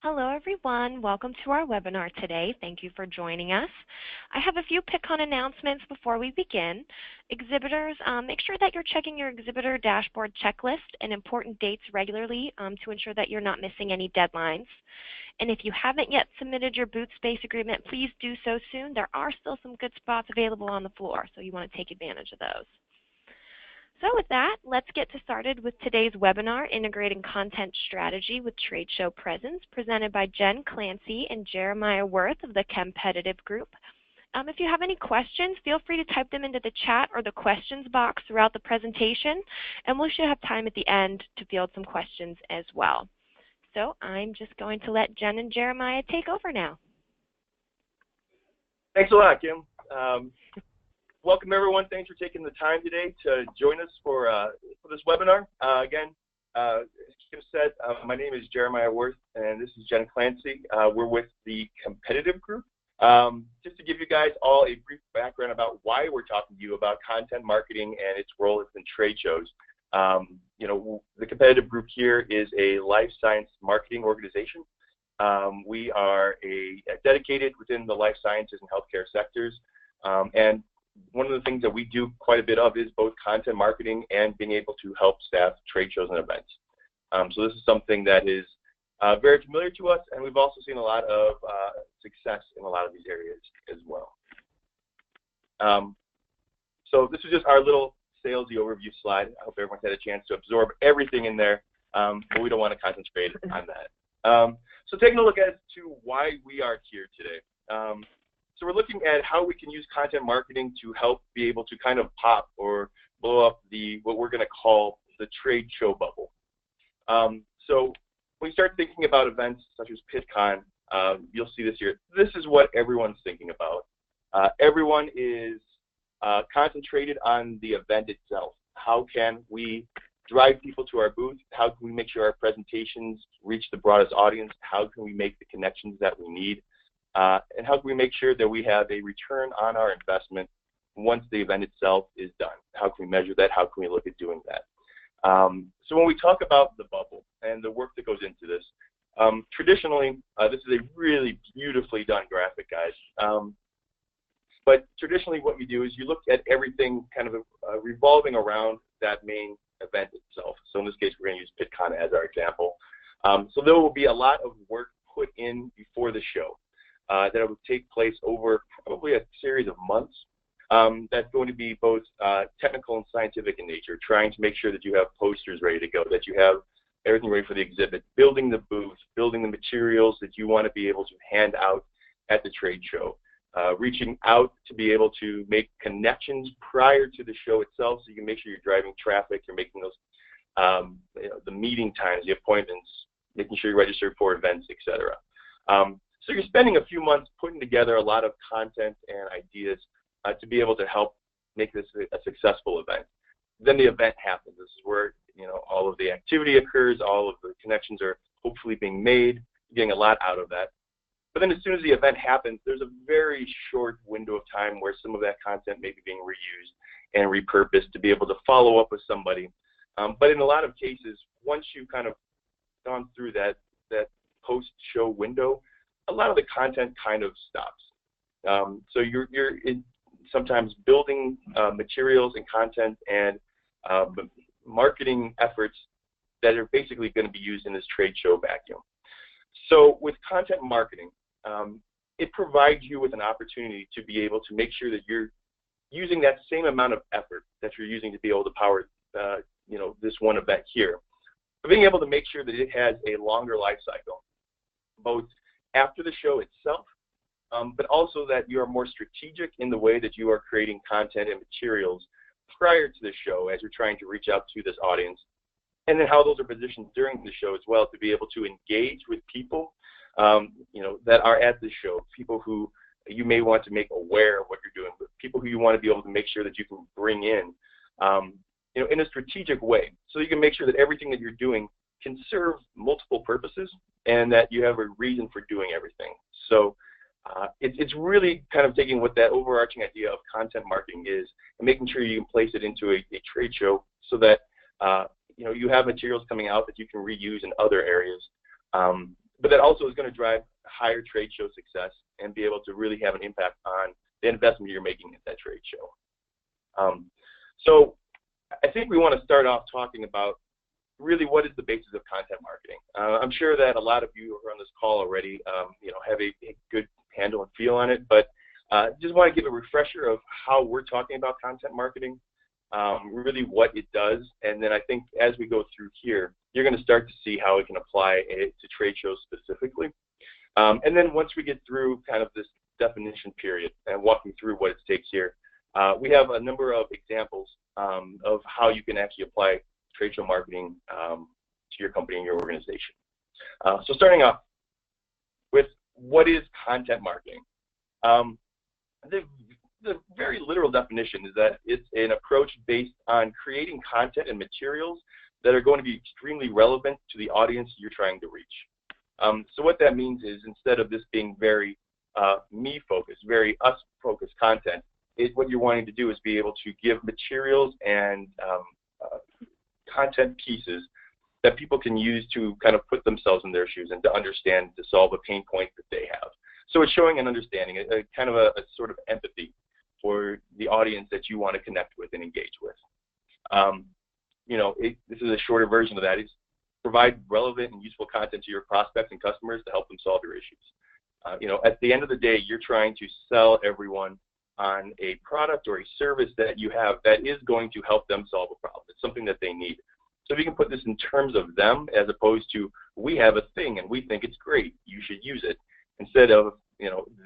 Hello everyone, welcome to our webinar today. Thank you for joining us. I have a few Pittcon announcements before we begin. Exhibitors, make sure that you're checking your exhibitor dashboard checklist and important dates regularly to ensure that you're not missing any deadlines. And if you haven't yet submitted your booth space agreement, please do so soon. There are still some good spots available on the floor, so you want to take advantage of those. So with that, let's get started with today's webinar, Integrating Content Strategy with Trade Show Presence, presented by Jen Clancy and Jeremiah Worth of the CHEMPETITIVE group. If you have any questions, feel free to type them into the chat or the questions box throughout the presentation, and we should have time at the end to field some questions as well. So I'm just going to let Jen and Jeremiah take over now. Thanks a lot, Kim. Welcome everyone. Thanks for taking the time today to join us for this webinar. Again, as Kim said, my name is Jeremiah Worth, and this is Jen Clancy. We're with the CHEMPETITIVE group. Just to give you guys all a brief background about why we're talking to you about content marketing and its role in trade shows. You know, the CHEMPETITIVE group here is a life science marketing organization. We are dedicated within the life sciences and healthcare sectors, and one of the things that we do quite a bit of is both content marketing and being able to help staff trade shows and events. So this is something that is very familiar to us, and we've also seen a lot of success in a lot of these areas as well. So this is just our little salesy overview slide. I hope everyone's had a chance to absorb everything in there, but we don't want to concentrate on that. So taking a look as to why we are here today. So we're looking at how we can use content marketing to help be able to kind of pop or blow up what we're going to call the trade show bubble. So when you start thinking about events such as Pittcon, you'll see this here. This is what everyone's thinking about. Everyone is concentrated on the event itself. How can we drive people to our booth? How can we make sure our presentations reach the broadest audience? How can we make the connections that we need? And how can we make sure that we have a return on our investment once the event itself is done? How can we measure that? How can we look at doing that? So when we talk about the bubble and the work that goes into this, traditionally, this is a really beautifully done graphic, guys. But traditionally what we do is you look at everything kind of revolving around that main event itself. So in this case, we're going to use Pittcon as our example. So there will be a lot of work put in before the show. That will take place over probably a series of months. That's going to be both technical and scientific in nature, trying to make sure that you have posters ready to go, that you have everything ready for the exhibit, building the booth, building the materials that you want to be able to hand out at the trade show, reaching out to be able to make connections prior to the show itself, so you can make sure you're driving traffic, you're making those, you know, the meeting times, the appointments, making sure you're registered for events, etc. So you're spending a few months putting together a lot of content and ideas to be able to help make this a successful event. Then the event happens. This is where, you know, all of the activity occurs, all of the connections are hopefully being made, getting a lot out of that. But then as soon as the event happens, there's a very short window of time where some of that content may be being reused and repurposed to be able to follow up with somebody. But in a lot of cases, once you've kind of gone through that post-show window, a lot of the content kind of stops. So you're sometimes building materials and content and marketing efforts that are basically going to be used in this trade show vacuum. So with content marketing, it provides you with an opportunity to be able to make sure that you're using that same amount of effort that you're using to be able to power you know, this one event here, but being able to make sure that it has a longer life cycle, both after the show itself, but also that you are more strategic in the way that you are creating content and materials prior to the show as you're trying to reach out to this audience, and then how those are positioned during the show as well to be able to engage with people you know, that are at the show, people who you may want to make aware of what you're doing, but people who you want to be able to make sure that you can bring in you know, in a strategic way, so you can make sure that everything that you're doing can serve multiple purposes and that you have a reason for doing everything. So it's really kind of taking what that overarching idea of content marketing is and making sure you can place it into a trade show so that you know, you have materials coming out that you can reuse in other areas but that also is going to drive higher trade show success and be able to really have an impact on the investment you're making at that trade show. So I think we want to start off talking about really what is the basis of content marketing. I'm sure that a lot of you who are on this call already have a good handle and feel on it, but just want to give a refresher of how we're talking about content marketing, really what it does, and then I think as we go through here, you're going to start to see how it can apply it to trade shows specifically. And then once we get through kind of this definition period and walking through what it takes here, we have a number of examples of how you can actually apply trade show marketing to your company and your organization. So starting off with what is content marketing? The very literal definition is that it's an approach based on creating content and materials that are going to be extremely relevant to the audience you're trying to reach. So what that means is instead of this being very me-focused, very us-focused content, what you're wanting to do is be able to give materials and content pieces that people can use to kind of put themselves in their shoes and to understand, to solve a pain point that they have. So it's showing an understanding, a kind of a sort of empathy for the audience that you want to connect with and engage with. This is a shorter version of that. It's provide relevant and useful content to your prospects and customers to help them solve their issues. At the end of the day, you're trying to sell everyone on a product or a service that you have that is going to help them solve a problem. It's something that they need. So if you can put this in terms of them as opposed to, we have a thing and we think it's great, you should use it, instead of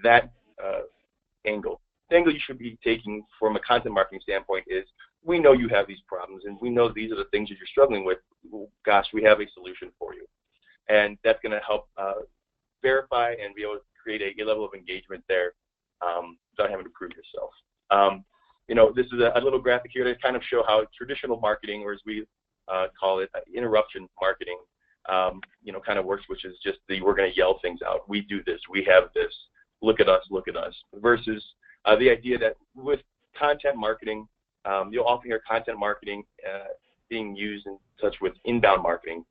that angle. The angle you should be taking from a content marketing standpoint is, we know you have these problems and we know these are the things that you're struggling with. Gosh, we have a solution for you. And that's going to help verify and be able to create a level of engagement there without having to prove yourself. This is a little graphic here to kind of show how traditional marketing, or as we call it, interruption marketing, kind of works, which is just we're going to yell things out. We do this, we have this, look at us, versus the idea that with content marketing, you'll often hear content marketing being used in touch with inbound marketing.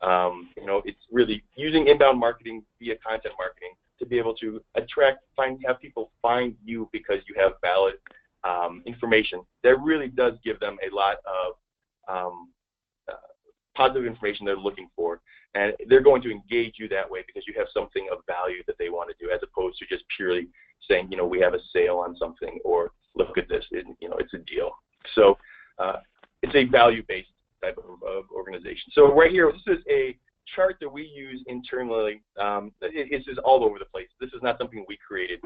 It's really using inbound marketing via content marketing to be able to have people find you because you have valid information that really does give them a lot of positive information they're looking for, and they're going to engage you that way because you have something of value that they want to do, as opposed to just purely saying, we have a sale on something, or look at this, it's a deal. So it's a value-based type of organization. So right here, this is a chart that we use internally. This is all over the place. This is not something we created,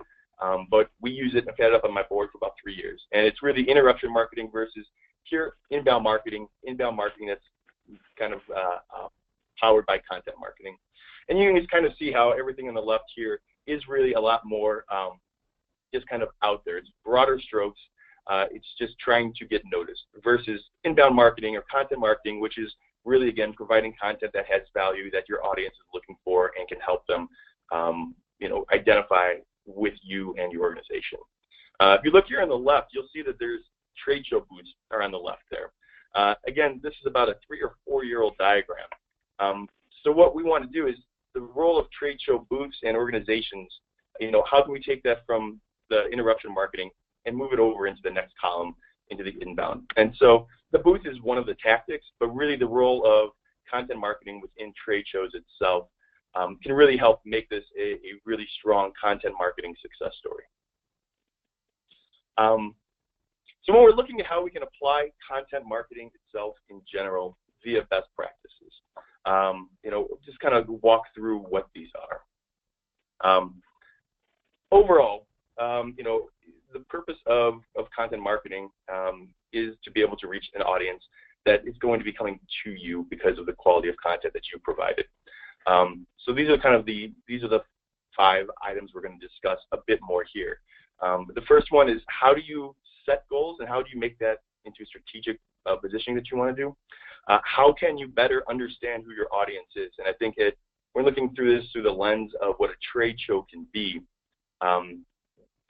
but we use it. I've had it up on my board for about 3 years, and it's really interruption marketing versus pure inbound marketing that's kind of powered by content marketing. And you can just kind of see how everything on the left here is really a lot more just kind of out there. It's broader strokes. It's just trying to get noticed, versus inbound marketing or content marketing, which is really, again, providing content that has value that your audience is looking for and can help them identify with you and your organization. If you look here on the left, you'll see that there's trade show booths are on the left there. Again, this is about a 3 or 4 year old diagram. So what we want to do is the role of trade show booths and organizations, how can we take that from the interruption marketing and move it over into the next column, into the inbound? And so the booth is one of the tactics, but really the role of content marketing within trade shows itself can really help make this a really strong content marketing success story. So when we're looking at how we can apply content marketing itself in general via best practices, just kind of walk through what these are. Overall, the purpose of content marketing is to be able to reach an audience that is going to be coming to you because of the quality of content that you provided. So these are kind of the 5 items we're going to discuss a bit more here. The first one is, how do you set goals and how do you make that into strategic positioning that you want to do? How can you better understand who your audience is? And I think we're looking through this through the lens of what a trade show can be.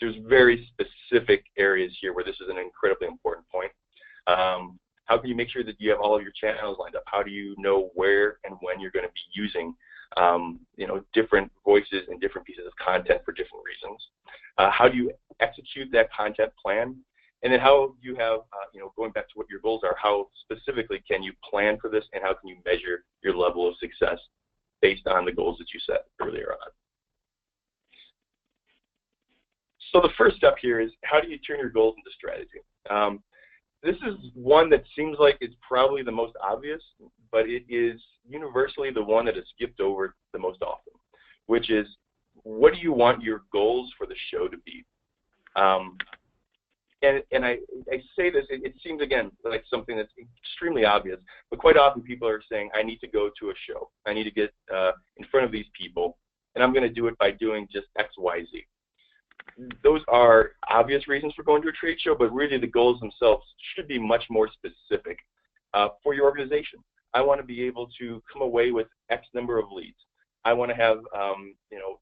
There's very specific areas here where this is an incredibly important point. How can you make sure that you have all of your channels lined up? How do you know where and when you're going to be using different voices and different pieces of content for different reasons. How do you execute that content plan? And then how you have, going back to what your goals are, how specifically can you plan for this, and how can you measure your level of success based on the goals that you set earlier on? So the first step here is, how do you turn your goals into strategy? This is one that seems like it's probably the most obvious, but it is universally the one that is skipped over the most often, which is, what do you want your goals for the show to be? And I say this, it seems, again, like something that's extremely obvious, but quite often people are saying, I need to go to a show. I need to get in front of these people, and I'm going to do it by doing just X, Y, Z. Those are obvious reasons for going to a trade show, but really the goals themselves should be much more specific for your organization. I want to be able to come away with X number of leads. I want to have,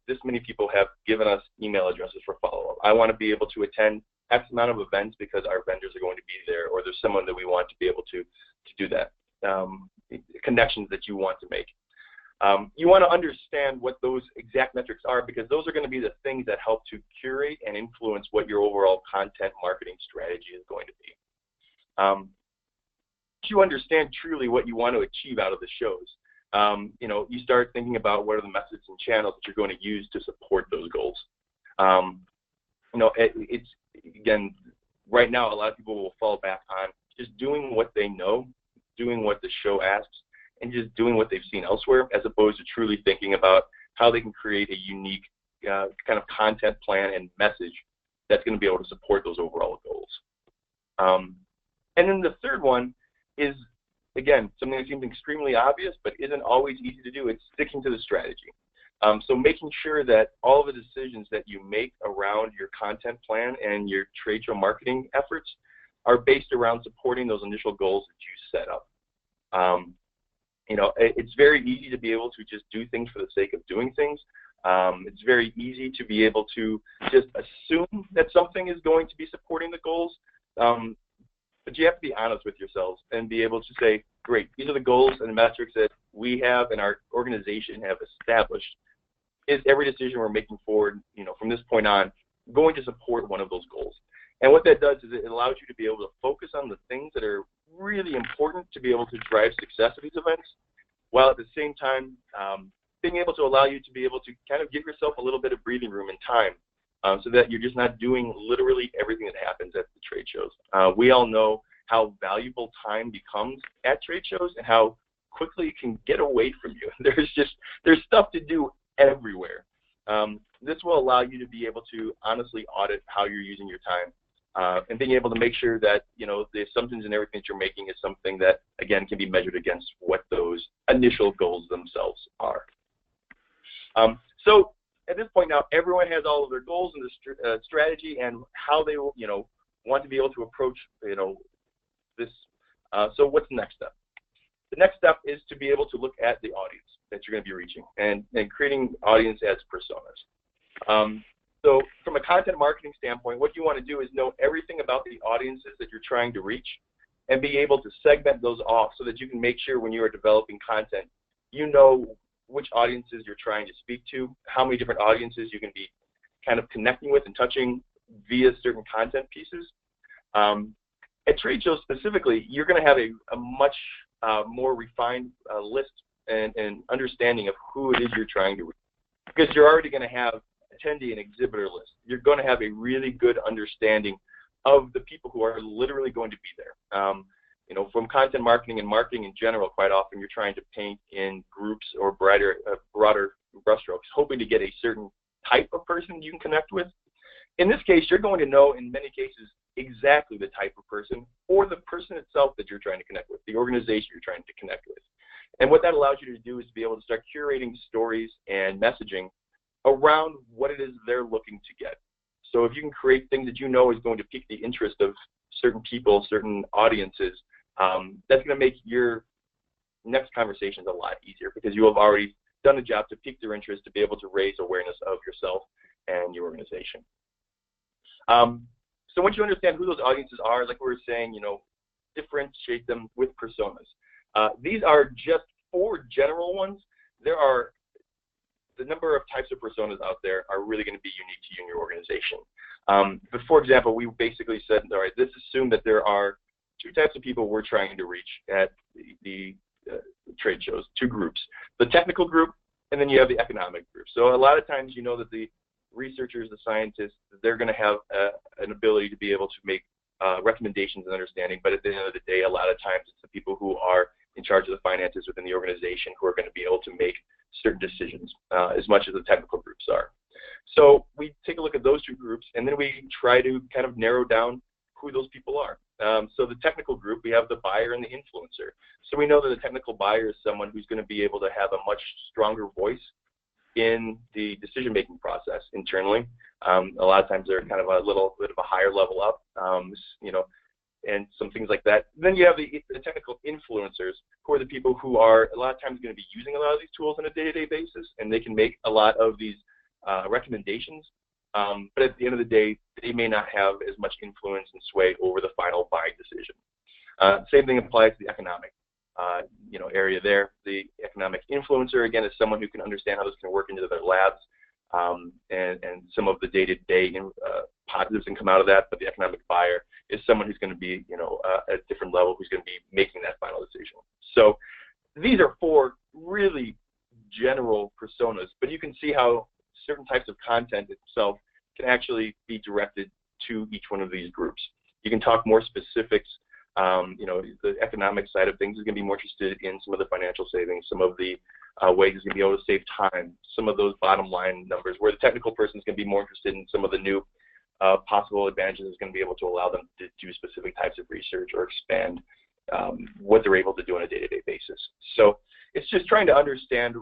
this many people have given us email addresses for follow-up. I want to be able to attend X amount of events because our vendors are going to be there, or there's someone that we want to be able to do that, connections that you want to make. You want to understand what those exact metrics are, because those are going to be the things that help to curate and influence what your overall content marketing strategy is going to be. If you understand truly what you want to achieve out of the shows, you start thinking about what are the methods and channels that you're going to use to support those goals. It's, again, right now a lot of people will fall back on just doing what they know, doing what the show asks, and just doing what they've seen elsewhere, as opposed to truly thinking about how they can create a unique kind of content plan and message that's going to be able to support those overall goals. And then the third one is, again, something that seems extremely obvious but isn't always easy to do. It's sticking to the strategy. So making sure that all the decisions that you make around your content plan and your trade show marketing efforts are based around supporting those initial goals that you set up. It's very easy to be able to just do things for the sake of doing things. It's very easy to be able to just assume that something is going to be supporting the goals. But you have to be honest with yourselves and be able to say, great, these are the goals and the metrics that we have and our organization have established. Is every decision we're making forward, from this point on, going to support one of those goals? And what that does is it allows you to be able to focus on the things that are really important to be able to drive success at these events, while at the same time being able to allow you to be able to kind of give yourself a little bit of breathing room and time, so that you're just not doing literally everything that happens at the trade shows. We all know how valuable time becomes at trade shows and how quickly it can get away from you. There's stuff to do everywhere. This will allow you to be able to honestly audit how you're using your time, and being able to make sure that the assumptions and everything that you're making is something that, again, can be measured against what those initial goals themselves are. So at this point now, everyone has all of their goals and the strategy and how they will, want to be able to approach, this. So what's the next step? The next step is to be able to look at the audience that you're going to be reaching and creating audience as personas. So from a content marketing standpoint, what you want to do is know everything about the audiences that you're trying to reach and be able to segment those off so that you can make sure when you are developing content, you know which audiences you're trying to speak to, how many different audiences you can be kind of connecting with and touching via certain content pieces. At trade shows specifically, you're going to have a much more refined list and understanding of who it is you're trying to reach, because you're already going to have attendee and exhibitor list. You're going to have a really good understanding of the people who are literally going to be there. From content marketing and marketing in general, quite often you're trying to paint in groups or broader brushstrokes, hoping to get a certain type of person you can connect with. In this case, you're going to know in many cases exactly the type of person or the person itself that you're trying to connect with, the organization you're trying to connect with. And what that allows you to do is to be able to start curating stories and messaging around what it is they're looking to get. So if you can create things that you know is going to pique the interest of certain people, certain audiences, that's going to make your next conversations a lot easier, because you have already done a job to pique their interest, to be able to raise awareness of yourself and your organization. So once you understand who those audiences are, like we were saying, differentiate them with personas. These are just 4 general ones. There are the number of types of personas out there are really going to be unique to you and your organization. But for example, we basically said, all right, let's assume that there are two types of people we're trying to reach at the trade shows, two groups. The technical group, and then you have the economic group. So a lot of times you know that the researchers, the scientists, they're going to have an ability to be able to make recommendations and understanding, but at the end of the day, a lot of times it's the people who are in charge of the finances within the organization who are going to be able to make certain decisions as much as the technical groups are. So we take a look at those two groups, and then we try to kind of narrow down who those people are. So the technical group, we have the buyer and the influencer. So we know that the technical buyer is someone who's going to be able to have a much stronger voice in the decision-making process internally. A lot of times they're kind of a little bit of a higher level up, you know, and some things like that. Then you have the technical influencers, who are the people who are a lot of times going to be using a lot of these tools on a day-to-day basis, and they can make a lot of these recommendations. But at the end of the day, they may not have as much influence and sway over the final buying decision. Same thing applies to the economic you know, area there. The economic influencer, again, is someone who can understand how this can work into their labs and some of the day-to-day positives can come out of that. But the economic buyer is someone who's going to be, you know, at a different level, who's going to be making that final decision. So these are four really general personas, but you can see how certain types of content itself can actually be directed to each one of these groups. You can talk more specifics. You know, the economic side of things is going to be more interested in some of the financial savings, some of the ways it's going to be able to save time, some of those bottom line numbers, where the technical person is going to be more interested in some of the new possible advantages is going to be able to allow them to do specific types of research or expand what they're able to do on a day-to-day basis. So it's just trying to understand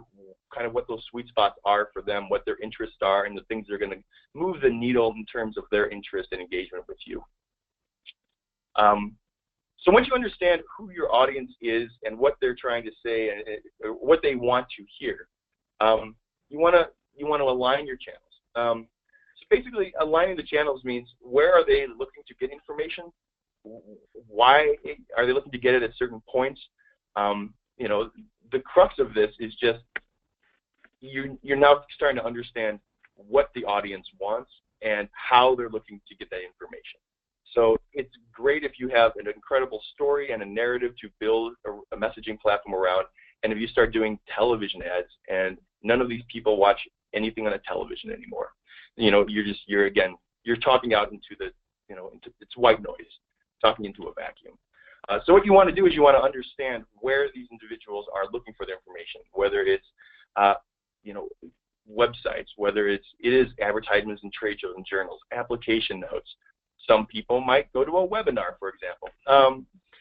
kind of what those sweet spots are for them, what their interests are, and the things that are going to move the needle in terms of their interest and engagement with you. So once you understand who your audience is and what they're trying to say and what they want to hear, you want to align your channels. So basically, aligning the channels means where are they looking to get information? Why are they looking to get it at certain points? You know, the crux of this is just you're now starting to understand what the audience wants and how they're looking to get that information. So it's great if you have an incredible story and a narrative to build a messaging platform around, and if you start doing television ads and none of these people watch anything on a television anymore. You know, you're talking out into the, you know, it's white noise, talking into a vacuum. So what you want to do is you want to understand where these individuals are looking for their information, whether it's you know, websites, whether it is advertisements in trade shows and journals, application notes. Some people might go to a webinar, for example.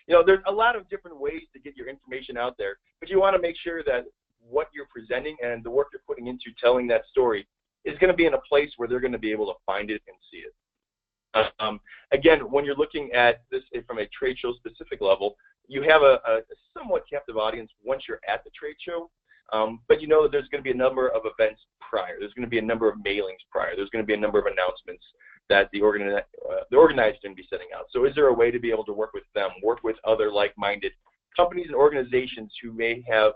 You know, there's a lot of different ways to get your information out there, but you want to make sure that what you're presenting and the work you're putting into telling that story is going to be in a place where they're going to be able to find it and see it. Again, when you're looking at this from a trade show specific level, you have a somewhat captive audience once you're at the trade show, but you know that there's going to be a number of events prior. There's going to be a number of mailings prior. There's going to be a number of announcements that the organizer is going to be setting out. So is there a way to be able to work with them, work with other like-minded companies and organizations who may have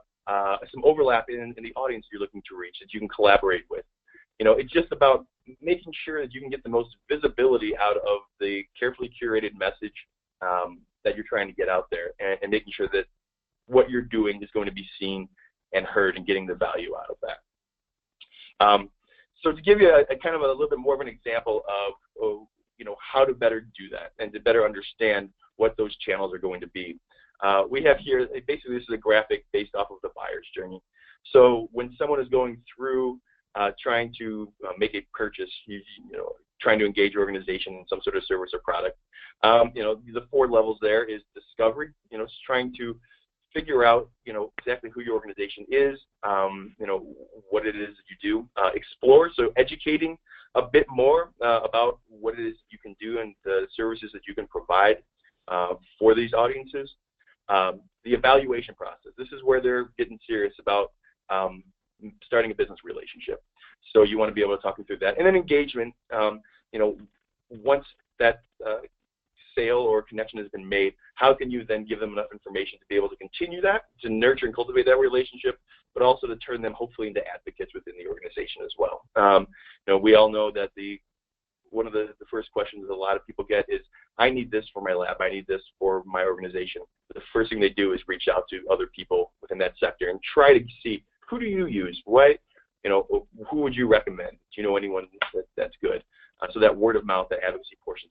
some overlap in the audience you're looking to reach that you can collaborate with? You know, it's just about making sure that you can get the most visibility out of the carefully curated message that you're trying to get out there, and making sure that what you're doing is going to be seen and heard and getting the value out of that. So to give you a kind of a little bit more of an example of you know, how to better do that and to better understand what those channels are going to be, we have here, basically this is a graphic based off of the buyer's journey. So when someone is going through trying to make a purchase, you know, trying to engage your organization in some sort of service or product, you know, the 4 levels there is discovery. You know, it's trying to figure out, you know, exactly who your organization is, you know, what it is that you do. Explore, so educating a bit more about what it is you can do and the services that you can provide for these audiences. The evaluation process. This is where they're getting serious about starting a business relationship. So you want to be able to talk them through that. And then engagement, you know, once that sale or connection has been made, how can you then give them enough information to be able to continue that, to nurture and cultivate that relationship, but also to turn them hopefully into advocates within the organization. organization as well. We all know that one of the first questions a lot of people get is, I need this for my lab, I need this for my organization. The first thing they do is reach out to other people within that sector and try to see, who do you use? Who would you recommend? Do you know anyone that's good? So that word of mouth, that advocacy portion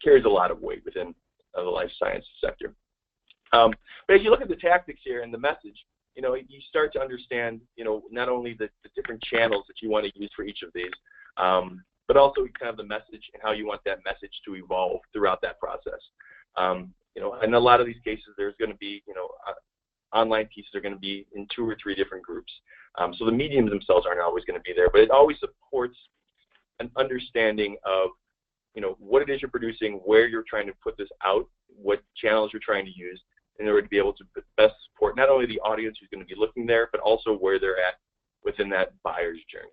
carries a lot of weight within the life science sector. But as you look at the tactics here and the message, you start to understand, not only the different channels that you want to use for each of these, but also kind of the message and how you want that message to evolve throughout that process. In a lot of these cases, there's going to be, online pieces are going to be in 2 or 3 different groups. So the mediums themselves aren't always going to be there, but it always supports an understanding of, what it is you're producing, where you're trying to put this out, what channels you're trying to use in order to be able to best support not only the audience who's going to be looking there, but also where they're at within that buyer's journey.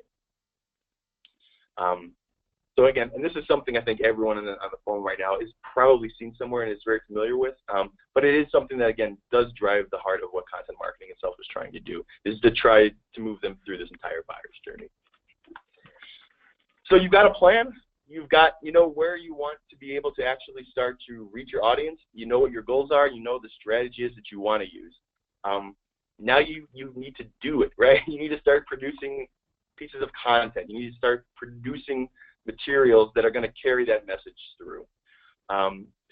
So again, and this is something I think everyone on the phone right now is probably seen somewhere and is very familiar with, but it is something that, again, does drive the heart of what content marketing itself is trying to do, is to try to move them through this entire buyer's journey. So you've got a plan. You've got, where you want to be able to actually start to reach your audience. You know what your goals are. You know the strategy is that you want to use. Now you need to do it, right? You need to start producing pieces of content. You need to start producing materials that are going to carry that message through.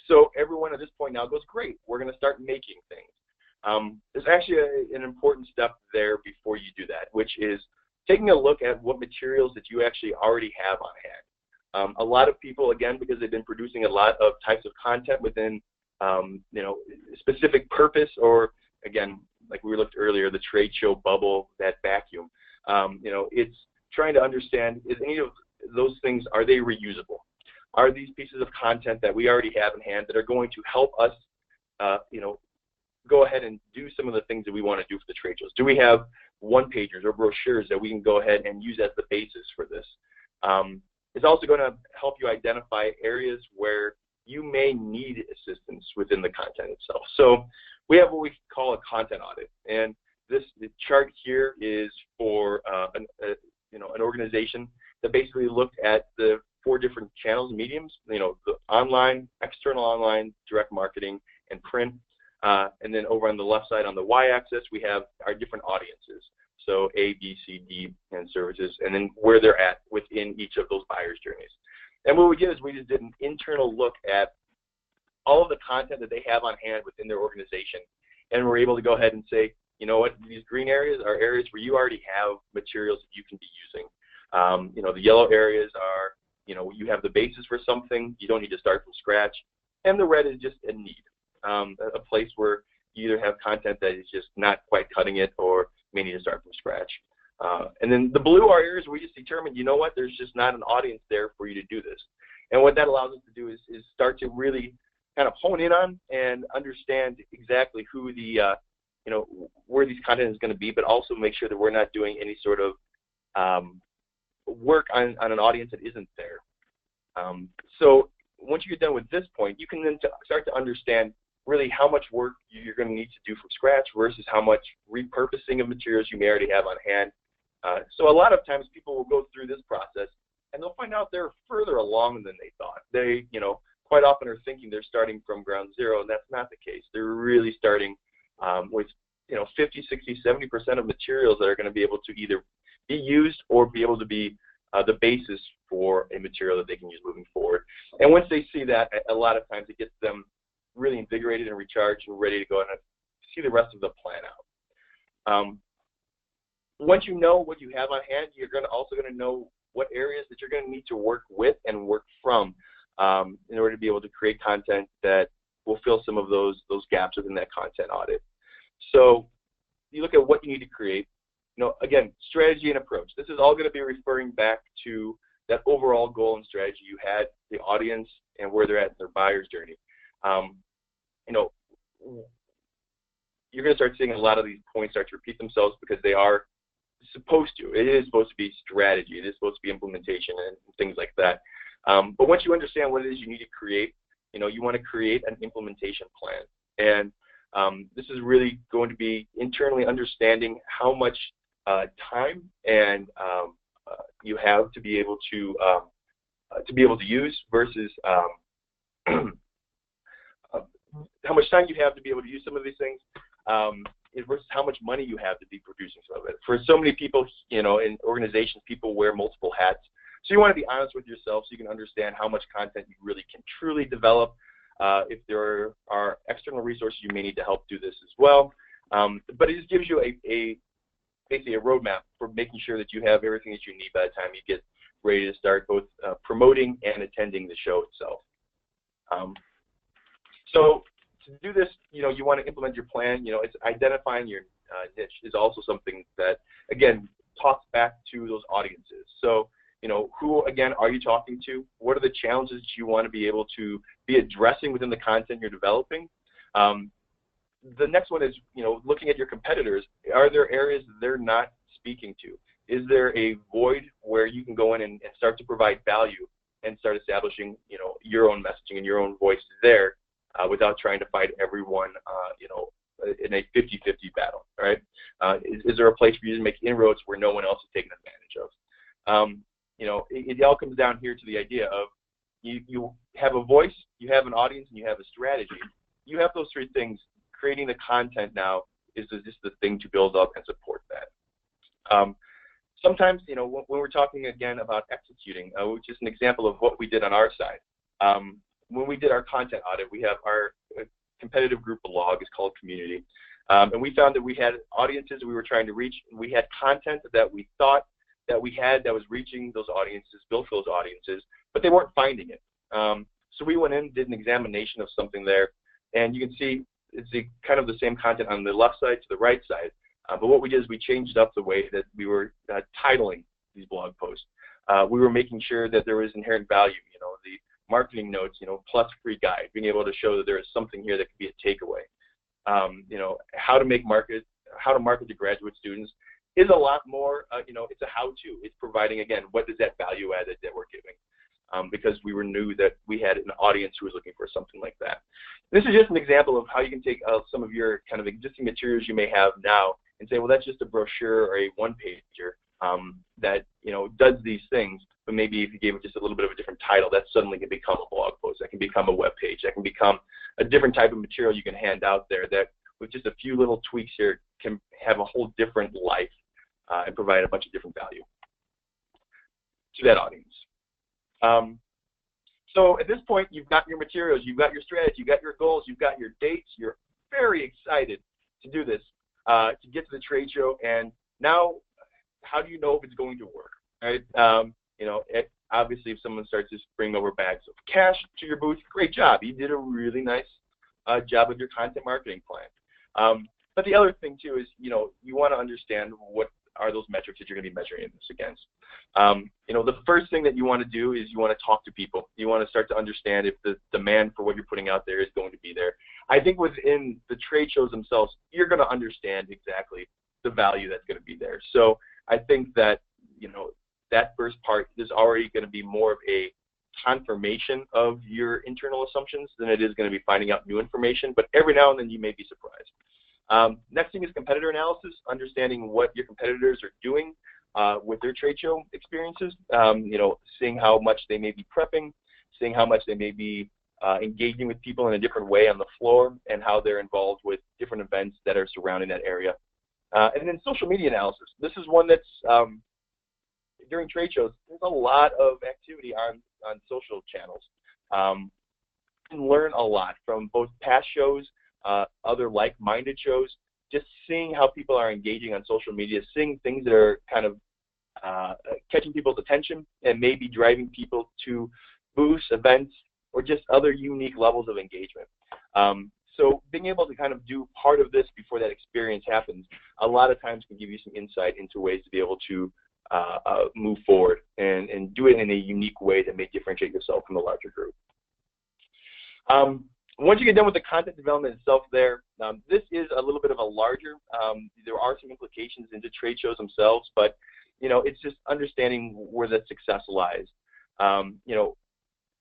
So everyone at this point now goes, great, we're going to start making things. There's actually an important step there before you do that, which is taking a look at what materials that you actually already have on hand. A lot of people, again, because they've been producing a lot of types of content within, specific purpose, or again, like we looked earlier, the trade show bubble, that vacuum. It's trying to understand, is any of those things, are they reusable? Are these pieces of content that we already have in hand that are going to help us, go ahead and do some of the things that we want to do for the trade shows? Do we have one-pagers or brochures that we can go ahead and use as the basis for this? It's also going to help you identify areas where you may need assistance within the content itself. So we have what we call a content audit, and the chart here is for an organization that basically looked at the 4 different channels and mediums, the online, external online, direct marketing, and print. And then over on the left side on the y-axis, we have our different audiences. So A, B, C, D, and services, and then where they're at within each of those buyer's journeys. And what we did is we just did an internal look at all of the content that they have on hand within their organization, and we're able to go ahead and say, you know what, these green areas are areas where you already have materials that you can be using. The yellow areas are, you have the basis for something, you don't need to start from scratch, and the red is just a need, a place where you either have content that is just not quite cutting it or may need to start from scratch. And then the blue are areas where we just determined, you know what, there's just not an audience there for you to do this. And what that allows us to do is start to really kind of hone in on and understand exactly who the, where these content is going to be, but also make sure that we're not doing any sort of work on an audience that isn't there. So once you get done with this point, you can then start to understand really how much work you're going to need to do from scratch versus how much repurposing of materials you may already have on hand. So a lot of times people will go through this process and they'll find out they're further along than they thought. They, quite often are thinking they're starting from ground zero, and that's not the case. They're really starting with 50, 60, 70% of materials that are going to be able to either be used or be able to be the basis for a material that they can use moving forward. And once they see that, a lot of times it gets them really invigorated and recharged and ready to go and see the rest of the plan out. Once you know what you have on hand, you're also going to know what areas that you're going to need to work with and work from in order to be able to create content that will fill some of those gaps within that content audit. So you look at what you need to create. Again, strategy and approach. This is all going to be referring back to that overall goal and strategy you had, the audience, and where they're at in their buyer's journey. You're going to start seeing a lot of these points start to repeat themselves because they are supposed to. It is supposed to be strategy. It is supposed to be implementation and things like that. But once you understand what it is you need to create, you want to create an implementation plan. And this is really going to be internally understanding how much time and you have to be able to use versus how much time you have to be able to use some of these things versus how much money you have to be producing some of it. For so many people, in organizations, people wear multiple hats. So you want to be honest with yourself so you can understand how much content you really can truly develop. If there are external resources, you may need to help do this as well. But it just gives you basically a roadmap for making sure that you have everything that you need by the time you get ready to start both promoting and attending the show itself. So to do this, you want to implement your plan. It's identifying your niche is also something that, again, talks back to those audiences. So, who, again, are you talking to? What are the challenges you want to be able to be addressing within the content you're developing? The next one is, looking at your competitors. Are there areas they're not speaking to? Is there a void where you can go in and start to provide value and start establishing, your own messaging and your own voice there without trying to fight everyone, in a 50-50 battle, right? Is there a place for you to make inroads where no one else is taking advantage of? It all comes down here to the idea of you have a voice, you have an audience, and you have a strategy. You have those three things. Creating the content now is just the thing to build up and support that. Sometimes, when we're talking again about executing, which is an example of what we did on our side. When we did our content audit, we have our competitive group blog. It's called Community. And we found that we had audiences we were trying to reach. And we had content that we thought that we had that was reaching those audiences, built for those audiences, but they weren't finding it. So we went in, did an examination of something there, and you can see it's kind of the same content on the left side to the right side. But what we did is we changed up the way that we were titling these blog posts. We were making sure that there was inherent value, the marketing notes, plus free guide, being able to show that there is something here that could be a takeaway. How to market to graduate students is a lot more, it's a how-to. It's providing, again, what is that value added that we're giving? Because we knew that we had an audience who was looking for something like that. This is just an example of how you can take some of your kind of existing materials you may have now and say, well, that's just a brochure or a one-pager that does these things, but maybe if you gave it just a little bit of a different title, that suddenly can become a blog post, that can become a web page, that can become a different type of material you can hand out there that with just a few little tweaks here can have a whole different life and provide a bunch of different value to that audience. So at this point, you've got your materials, you've got your strategy, you've got your goals, you've got your dates. You're very excited to do this, to get to the trade show. And now, how do you know if it's going to work? Right? Obviously, if someone starts to bring over bags of cash to your booth, great job. You did a really nice job of your content marketing plan. But the other thing too is, you want to understand what are those metrics that you're going to be measuring this against. The first thing that you want to do is you want to talk to people. You want to start to understand if the demand for what you're putting out there is going to be there. I think within the trade shows themselves, you're going to understand exactly the value that's going to be there. So I think that, that first part is already going to be more of a confirmation of your internal assumptions than it is going to be finding out new information. But every now and then you may be surprised. Next thing is competitor analysis, understanding what your competitors are doing with their trade show experiences, seeing how much they may be prepping, seeing how much they may be engaging with people in a different way on the floor, and how they're involved with different events that are surrounding that area. And then social media analysis. This is one that's, during trade shows, there's a lot of activity on social channels. You can learn a lot from both past shows, other like-minded shows, just seeing how people are engaging on social media, seeing things that are kind of catching people's attention and maybe driving people to booths, events, or just other unique levels of engagement. So being able to kind of do part of this before that experience happens, a lot of times can give you some insight into ways to be able to move forward and do it in a unique way that may differentiate yourself from the larger group. Once you get done with the content development itself there, this is a little bit of a larger, there are some implications into trade shows themselves, but it's just understanding where the success lies.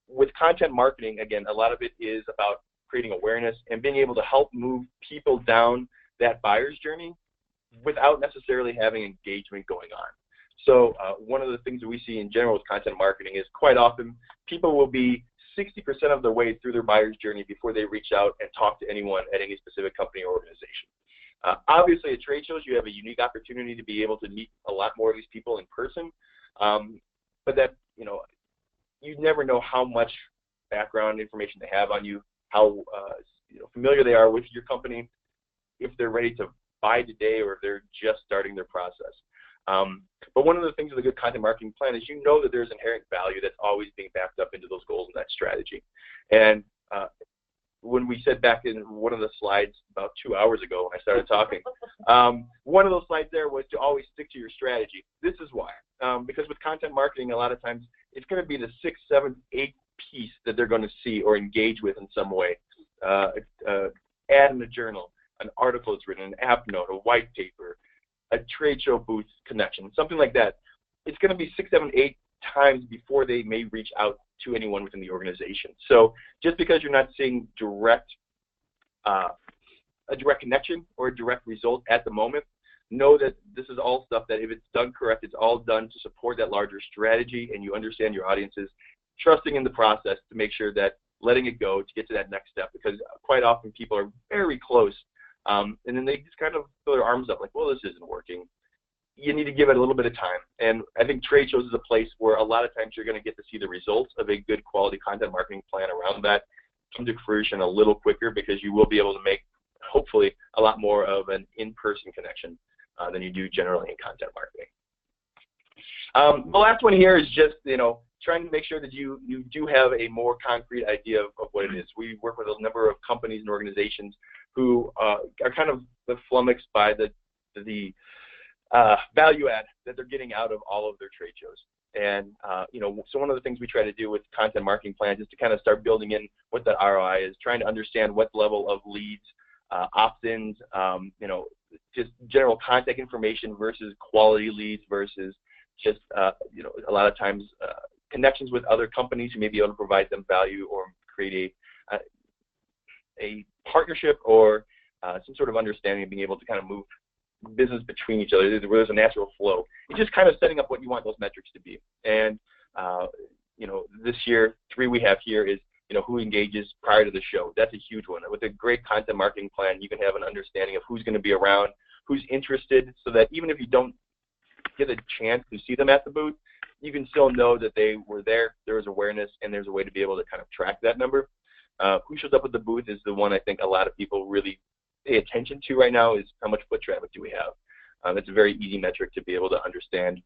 With content marketing, again, a lot of it is about creating awareness and being able to help move people down that buyer's journey without necessarily having engagement going on. So one of the things that we see in general with content marketing is quite often people will be 60% of the way through their buyer's journey before they reach out and talk to anyone at any specific company or organization. Obviously, at trade shows, you have a unique opportunity to be able to meet a lot more of these people in person, but that, you never know how much background information they have on you, how familiar they are with your company, if they're ready to buy today or if they're just starting their process. But one of the things with a good content marketing plan is that there's inherent value that's always being backed up into those goals and that strategy. And when we said back in one of the slides about 2 hours ago when I started talking, one of those slides there was to always stick to your strategy. This is why. Because with content marketing, a lot of times it's going to be the 6th, 7th, 8th piece that they're going to see or engage with in some way. Ad in a journal, an article that's written, an app note, a white paper, a trade show booth connection, something like that. It's going to be 6, 7, 8 times before they may reach out to anyone within the organization. So just because you're not seeing a direct connection or a direct result at the moment, know that this is all stuff that if it's done correct, it's all done to support that larger strategy, and you understand your audiences, trusting in the process to make sure that letting it go to get to that next step, because quite often people are very close, and then they just kind of throw their arms up like, well, this isn't working. You need to give it a little bit of time. And I think trade shows is a place where a lot of times you're going to get to see the results of a good quality content marketing plan around that come to fruition a little quicker, because you will be able to make, hopefully, a lot more of an in-person connection than you do generally in content marketing. The last one here is just, trying to make sure that you do have a more concrete idea of what it is. We work with a number of companies and organizations who are kind of flummoxed by the value add that they're getting out of all of their trade shows. And, so one of the things we try to do with content marketing plans is to kind of start building in what that ROI is, trying to understand what level of leads, opt-ins, just general contact information versus quality leads versus just, a lot of times connections with other companies who may be able to provide them value or create a partnership or some sort of understanding of being able to kind of move business between each other where there's a natural flow. It's just kind of setting up what you want those metrics to be. And, this year, 3 we have here is, who engages prior to the show. That's a huge one. With a great content marketing plan, you can have an understanding of who's going to be around, who's interested, so that even if you don't get a chance to see them at the booth, you can still know that they were there, there was awareness, and there's a way to be able to kind of track that number. Who shows up at the booth is the one I think a lot of people really pay attention to right now, is how much foot traffic do we have. It's a very easy metric to be able to understand.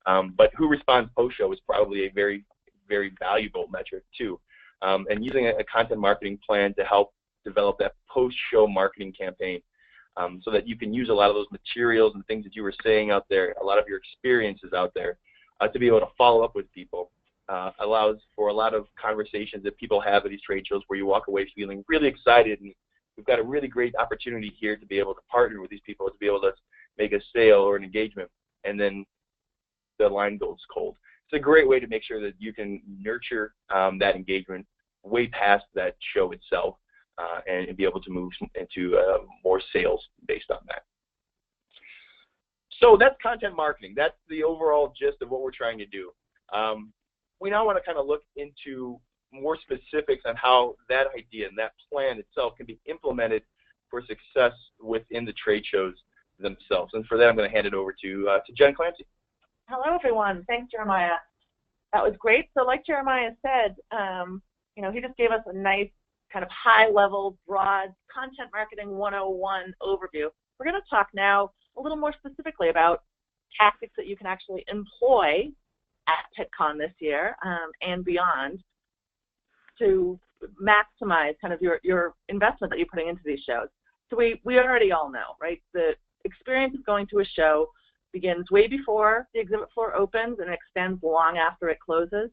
But who responds post-show is probably a very, very valuable metric too. And using a content marketing plan to help develop that post-show marketing campaign, so that you can use a lot of those materials and things that you were saying out there, a lot of your experiences out there, to be able to follow up with people, allows for a lot of conversations that people have at these trade shows where you walk away feeling really excited, and we've got a really great opportunity here to be able to partner with these people, to be able to make a sale or an engagement, and then the line goes cold. It's a great way to make sure that you can nurture that engagement way past that show itself, and be able to move into more sales based on that. So that's content marketing. That's the overall gist of what we're trying to do. We now want to kind of look into more specifics on how that idea and that plan itself can be implemented for success within the trade shows themselves. And for that, I'm going to hand it over to Jen Clancy. Hello, everyone. Thanks, Jeremiah. That was great. So like Jeremiah said, he just gave us a nice kind of high-level, broad content marketing 101 overview. We're going to talk now a little more specifically about tactics that you can actually employ at Pittcon this year and beyond to maximize kind of your investment that you're putting into these shows. So we already all know, right? The experience of going to a show begins way before the exhibit floor opens and extends long after it closes.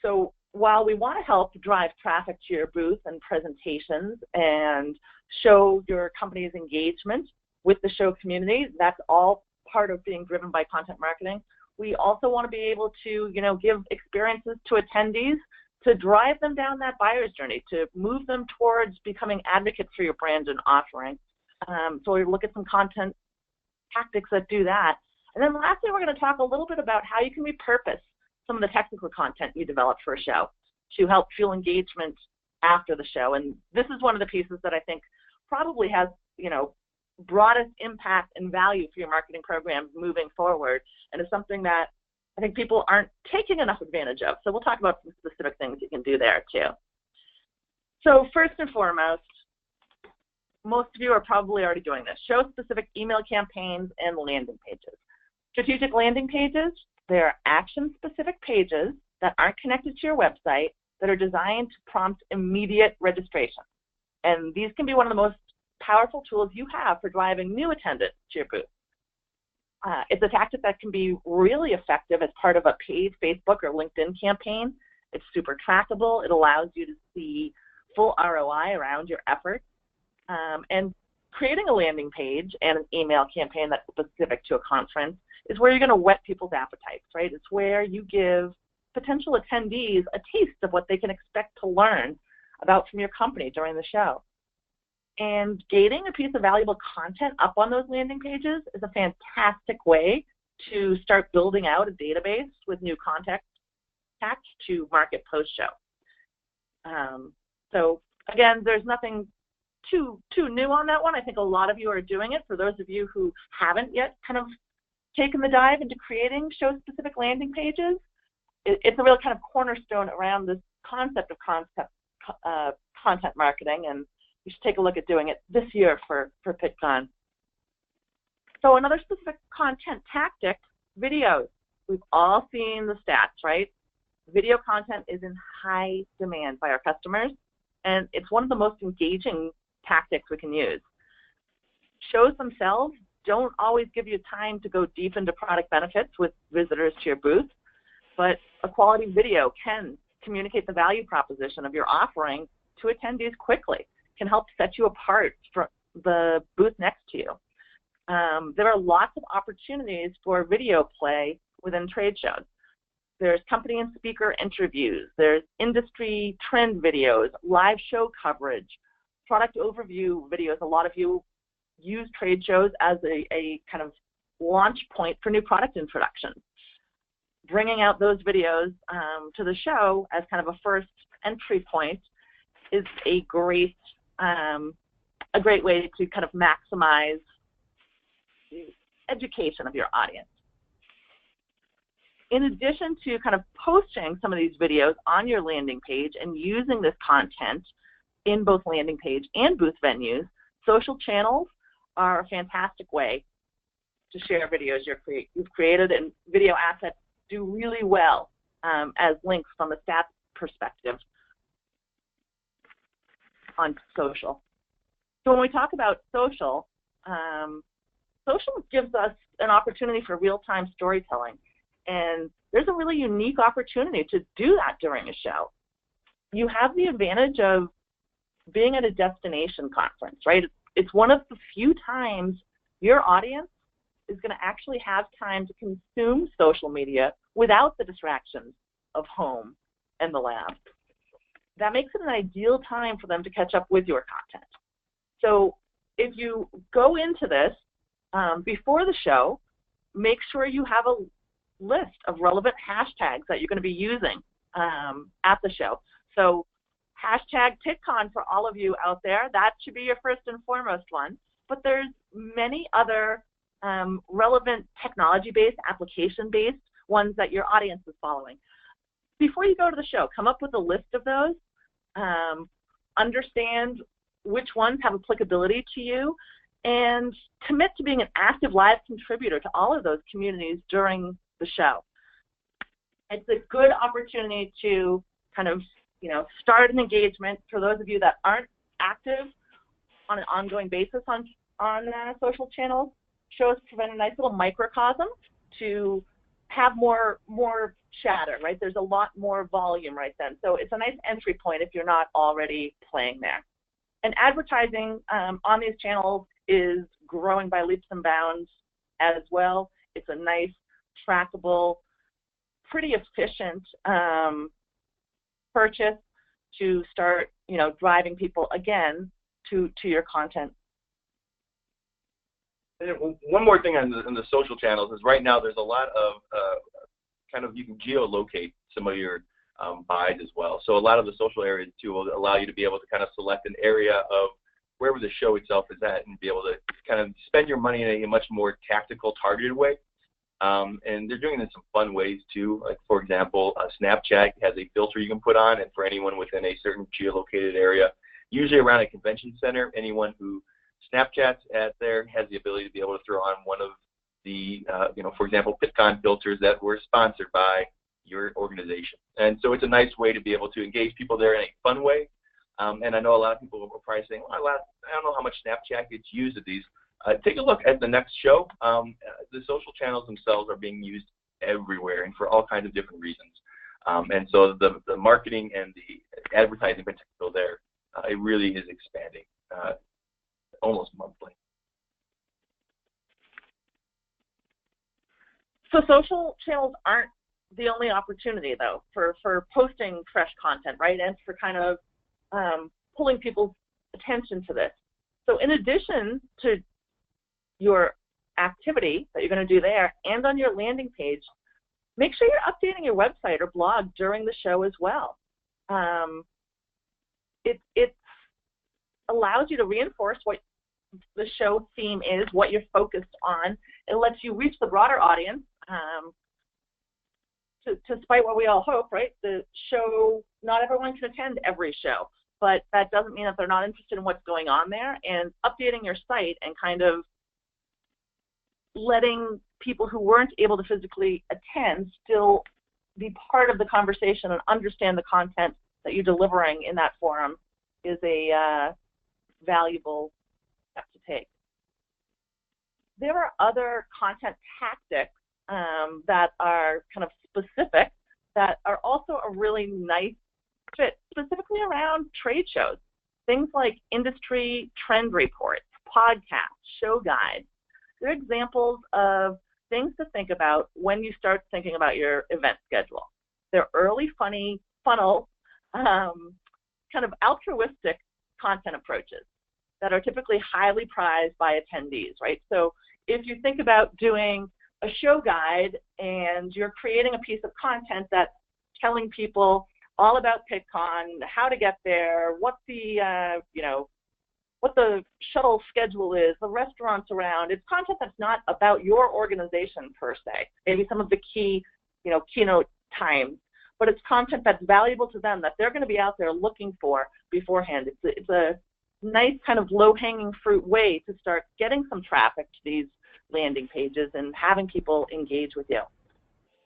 So while we want to help drive traffic to your booth and presentations and show your company's engagement with the show community, that's all part of being driven by content marketing. We also want to be able to, give experiences to attendees to drive them down that buyer's journey, to move them towards becoming advocates for your brand and offering. So we look at some content tactics that do that. And then lastly, we're going to talk a little bit about how you can repurpose some of the technical content you developed for a show to help fuel engagement after the show. And this is one of the pieces that I think probably has, broadest impact and value for your marketing programs moving forward, and is something that I think people aren't taking enough advantage of. So we'll talk about some specific things you can do there too. So first and foremost, most of you are probably already doing this. Show specific email campaigns and landing pages. Strategic landing pages, they are action-specific pages that aren't connected to your website that are designed to prompt immediate registration. And these can be one of the most powerful tools you have for driving new attendance to your booth. It's a tactic that can be really effective as part of a paid Facebook or LinkedIn campaign. It's super trackable. It allows you to see full ROI around your efforts. And creating a landing page and an email campaign that's specific to a conference is where you're going to whet people's appetites, right? It's where you give potential attendees a taste of what they can expect to learn about from your company during the show. And gating a piece of valuable content up on those landing pages is a fantastic way to start building out a database with new contact to market post-show. So again, there's nothing too new on that one. I think a lot of you are doing it. For those of you who haven't yet kind of taken the dive into creating show-specific landing pages, it's a real kind of cornerstone around this concept of content marketing, and you should take a look at doing it this year for Pittcon. So another specific content tactic, videos. We've all seen the stats, right? Video content is in high demand by our customers, and it's one of the most engaging tactics we can use. Shows themselves don't always give you time to go deep into product benefits with visitors to your booth, but a quality video can communicate the value proposition of your offering to attendees quickly, can help set you apart from the booth next to you. There are lots of opportunities for video play within trade shows. There's company and speaker interviews, there's industry trend videos, live show coverage, product overview videos. A lot of you use trade shows as a kind of launch point for new product introductions. Bringing out those videos to the show as kind of a first entry point is a great way to kind of maximize the education of your audience. In addition to kind of posting some of these videos on your landing page and using this content in both landing page and booth venues, social channels are a fantastic way to share videos you've created, and video assets do really well as links from a stats perspective on social. So when we talk about social, social gives us an opportunity for real-time storytelling, and there's a really unique opportunity to do that during a show. You have the advantage of being at a destination conference, right? It's one of the few times your audience is going to actually have time to consume social media without the distractions of home and the lab. That makes it an ideal time for them to catch up with your content. So if you go into this before the show, make sure you have a list of relevant hashtags that you're going to be using at the show. So hashtag Pittcon for all of you out there, that should be your first and foremost one. But there's many other relevant technology-based, application-based ones that your audience is following. Before you go to the show, come up with a list of those, understand which ones have applicability to you, and commit to being an active live contributor to all of those communities during the show. It's a good opportunity to kind of, start an engagement for those of you that aren't active on an ongoing basis on social channels. Shows provide a nice little microcosm to have more chatter, right? There's a lot more volume right then. So it's a nice entry point if you're not already playing there. And advertising on these channels is growing by leaps and bounds as well. It's a nice, trackable, pretty efficient purchase to start, driving people again to your content And one more thing on the social channels is right now there's a lot of you can geolocate some of your buys as well. So a lot of the social areas too will allow you to be able to kind of select an area of wherever the show itself is at and be able to kind of spend your money in a much more tactical, targeted way. And they're doing it in some fun ways too. Like for example, Snapchat has a filter you can put on, and for anyone within a certain geolocated area, usually around a convention center, anyone who Snapchats at there has the ability to be able to throw on one of the, for example, Pittcon filters that were sponsored by your organization. And so it's a nice way to be able to engage people there in a fun way. And I know a lot of people were probably saying, well, I don't know how much Snapchat gets used at these. Take a look at the next show. The social channels themselves are being used everywhere and for all kinds of different reasons. And so the marketing and the advertising potential there, it really is expanding almost monthly. So social channels aren't the only opportunity, though, for posting fresh content, right, and for kind of pulling people's attention to this. So in addition to your activity that you're going to do there and on your landing page, make sure you're updating your website or blog during the show as well. It allows you to reinforce what the show theme is, what you're focused on. It lets you reach the broader audience. Despite what we all hope, right? The show, not everyone can attend every show, but that doesn't mean that they're not interested in what's going on there. And updating your site and kind of letting people who weren't able to physically attend still be part of the conversation and understand the content that you're delivering in that forum is a valuable step to take. There are other content tactics that are kind of specific that are also a really nice fit, specifically around trade shows. Things like industry trend reports, podcasts, show guides. They're examples of things to think about when you start thinking about your event schedule. They're early, funny, funnel, kind of altruistic content approaches that are typically highly prized by attendees, right? So if you think about doing a show guide and you're creating a piece of content that's telling people all about Pittcon, how to get there, what the what the shuttle schedule is, the restaurants around. It's content that's not about your organization per se, maybe some of the key, keynote times, but it's content that's valuable to them that they're going to be out there looking for beforehand. It's a nice kind of low-hanging fruit way to start getting some traffic to these landing pages and having people engage with you.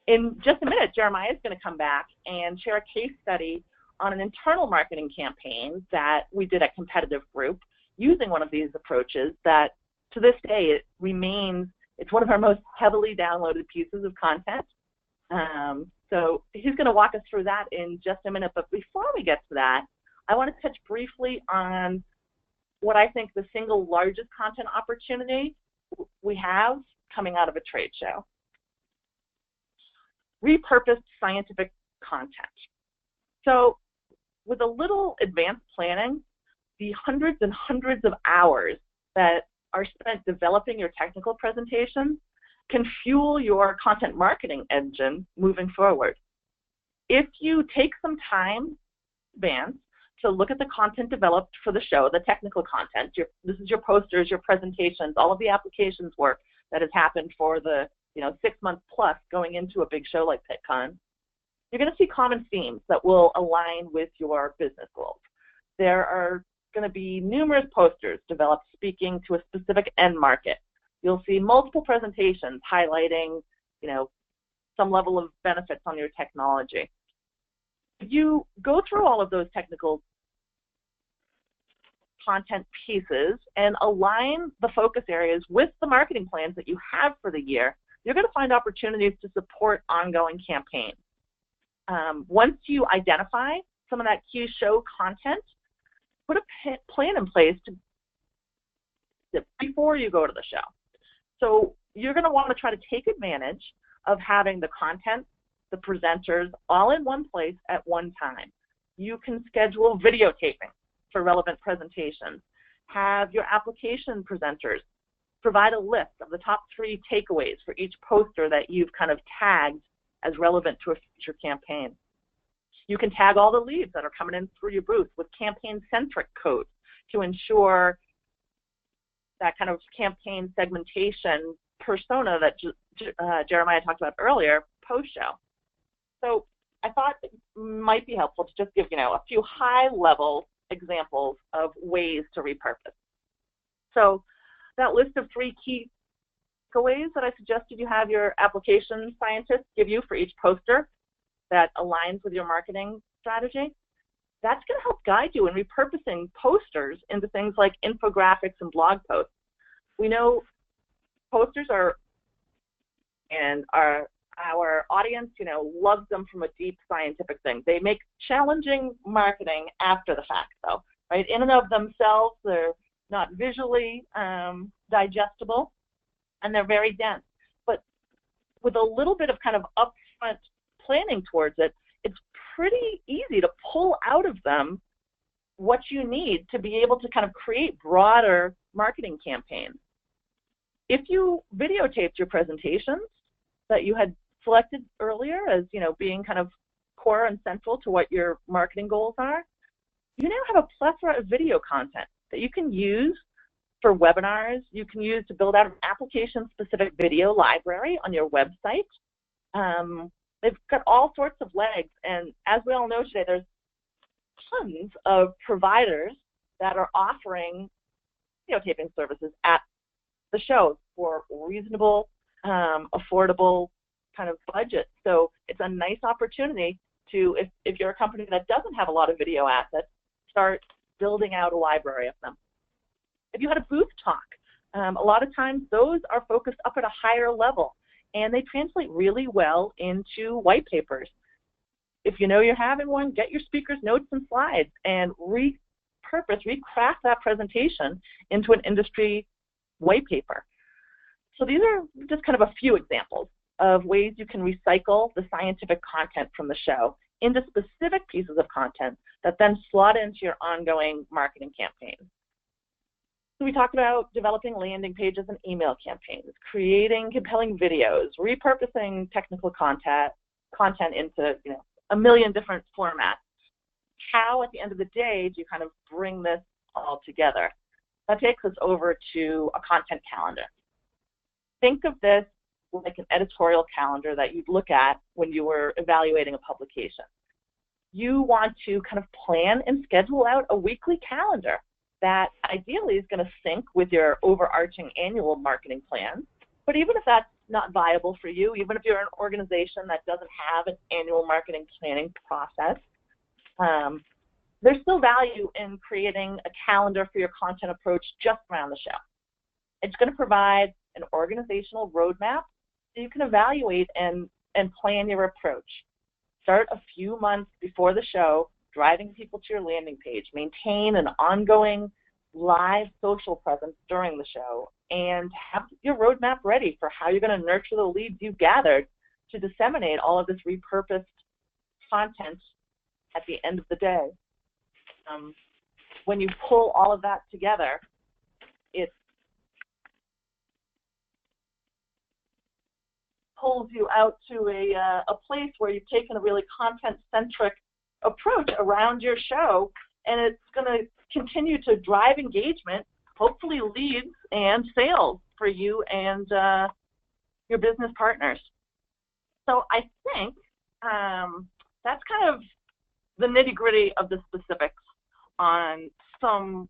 In just a minute, Jeremiah is going to come back and share a case study on an internal marketing campaign that we did at Competitive Group using one of these approaches that to this day it's one of our most heavily downloaded pieces of content. So he's going to walk us through that in just a minute. But before we get to that, I want to touch briefly on what I think the single largest content opportunity we have coming out of a trade show. Repurposed scientific content. So with a little advanced planning, the hundreds and hundreds of hours that are spent developing your technical presentations can fuel your content marketing engine moving forward. If you take some time, Vance, to look at the content developed for the show, the technical content, this is your posters, your presentations, all of the applications work that has happened for the 6 months plus going into a big show like Pittcon, you're going to see common themes that will align with your business goals. There are going to be numerous posters developed speaking to a specific end market. You'll see multiple presentations highlighting, some level of benefits on your technology. If you go through all of those technical content pieces and align the focus areas with the marketing plans that you have for the year, you're going to find opportunities to support ongoing campaigns. Once you identify some of that key show content, put a plan in place before you go to the show. So you're going to want to try to take advantage of having the content, the presenters, all in one place at one time. You can schedule videotaping for relevant presentations. Have your application presenters provide a list of the top 3 takeaways for each poster that you've kind of tagged as relevant to a future campaign. You can tag all the leads that are coming in through your booth with campaign-centric codes to ensure that kind of campaign segmentation persona that Jeremiah talked about earlier post-show. So I thought it might be helpful to just give, a few high-level examples of ways to repurpose. So that list of 3 key takeaways that I suggested you have your application scientists give you for each poster that aligns with your marketing strategy, that's going to help guide you in repurposing posters into things like infographics and blog posts. We know posters and our audience, loves them from a deep scientific thing. They make challenging marketing after the fact, though, right? In and of themselves, they're not visually digestible, and they're very dense. But with a little bit of kind of upfront planning towards it, it's pretty easy to pull out of them what you need to be able to kind of create broader marketing campaigns. If you videotaped your presentations that you had selected earlier as, being kind of core and central to what your marketing goals are, you now have a plethora of video content that you can use for webinars. You can use to build out an application-specific video library on your website. They've got all sorts of legs, and as we all know today, there's tons of providers that are offering videotaping services at the shows for reasonable, affordable kind of budget. So it's a nice opportunity to, if you're a company that doesn't have a lot of video assets, start building out a library of them. If you had a booth talk, a lot of times those are focused up at a higher level, and they translate really well into white papers. If you know you're having one, get your speaker's notes and slides and recraft that presentation into an industry white paper. So these are just kind of a few examples of ways you can recycle the scientific content from the show into specific pieces of content that then slot into your ongoing marketing campaigns. So we talked about developing landing pages and email campaigns, creating compelling videos, repurposing technical content into a million different formats. How, at the end of the day, do you kind of bring this all together? That takes us over to a content calendar. Think of this like an editorial calendar that you'd look at when you were evaluating a publication. You want to kind of plan and schedule out a weekly calendar that ideally is going to sync with your overarching annual marketing plan. But even if that's not viable for you, even if you're an organization that doesn't have an annual marketing planning process, there's still value in creating a calendar for your content approach just around the show. It's going to provide an organizational roadmap so you can evaluate and plan your approach. Start a few months before the show, driving people to your landing page. Maintain an ongoing live social presence during the show, and have your roadmap ready for how you're going to nurture the leads you've gathered to disseminate all of this repurposed content at the end of the day. When you pull all of that together, it pulls you out to a place where you've taken a really content-centric approach around your show, and it's going to continue to drive engagement, hopefully leads and sales for you and your business partners. So I think that's kind of the nitty-gritty of the specifics on some